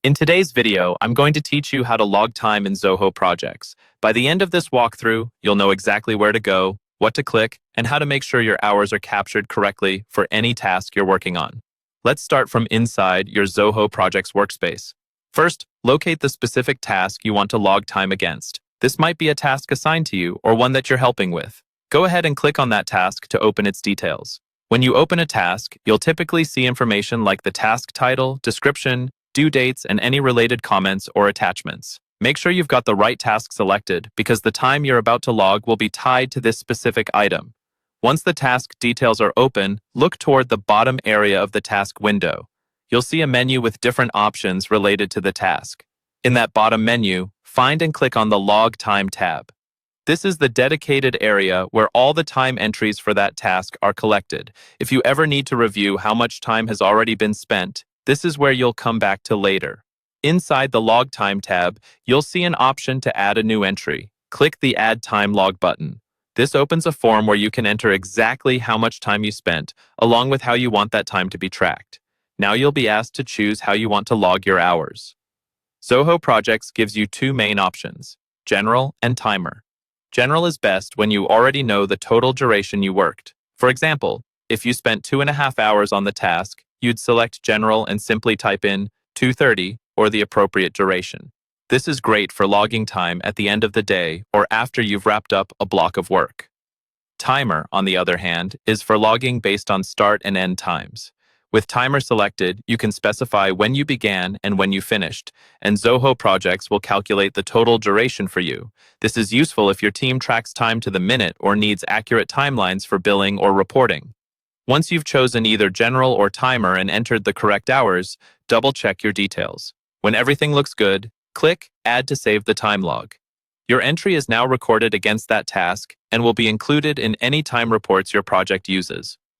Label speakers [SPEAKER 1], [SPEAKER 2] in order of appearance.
[SPEAKER 1] In today's video, I'm going to teach you how to log time in Zoho projects. By the end of this walkthrough, you'll know exactly where to go, what to click, and how to make sure your hours are captured correctly for any task you're working on. Let's start from inside your Zoho project's workspace. First, locate the specific task you want to log time against. This might be a task assigned to you or one that you're helping with. Go ahead and click on that task to open its details. When you open a task, you'll typically see information like the task title, description, due dates, and any related comments or attachments. Make sure you've got the right task selected because the time you're about to log will be tied to this specific item. Once the task details are open, look toward the bottom area of the task window. You'll see a menu with different options related to the task. In that bottom menu, find and click on the Log Time tab. This is the dedicated area where all the time entries for that task are collected. If you ever need to review how much time has already been spent, this is where you'll come back to later. Inside the Log Time tab, you'll see an option to add a new entry. Click the Add Time Log button. This opens a form where you can enter exactly how much time you spent, along with how you want that time to be tracked. Now you'll be asked to choose how you want to log your hours. Zoho Projects gives you two main options, General and Timer. General is best when you already know the total duration you worked. For example, if you spent 2.5 hours on the task, you'd select General and simply type in 2:30 or the appropriate duration. This is great for logging time at the end of the day or after you've wrapped up a block of work. Timer, on the other hand, is for logging based on start and end times. With Timer selected, you can specify when you began and when you finished, and Zoho Projects will calculate the total duration for you. This is useful if your team tracks time to the minute or needs accurate timelines for billing or reporting. Once you've chosen either General or Timer and entered the correct hours, double-check your details. When everything looks good, click Add to save the time log. Your entry is now recorded against that task and will be included in any time reports your project uses.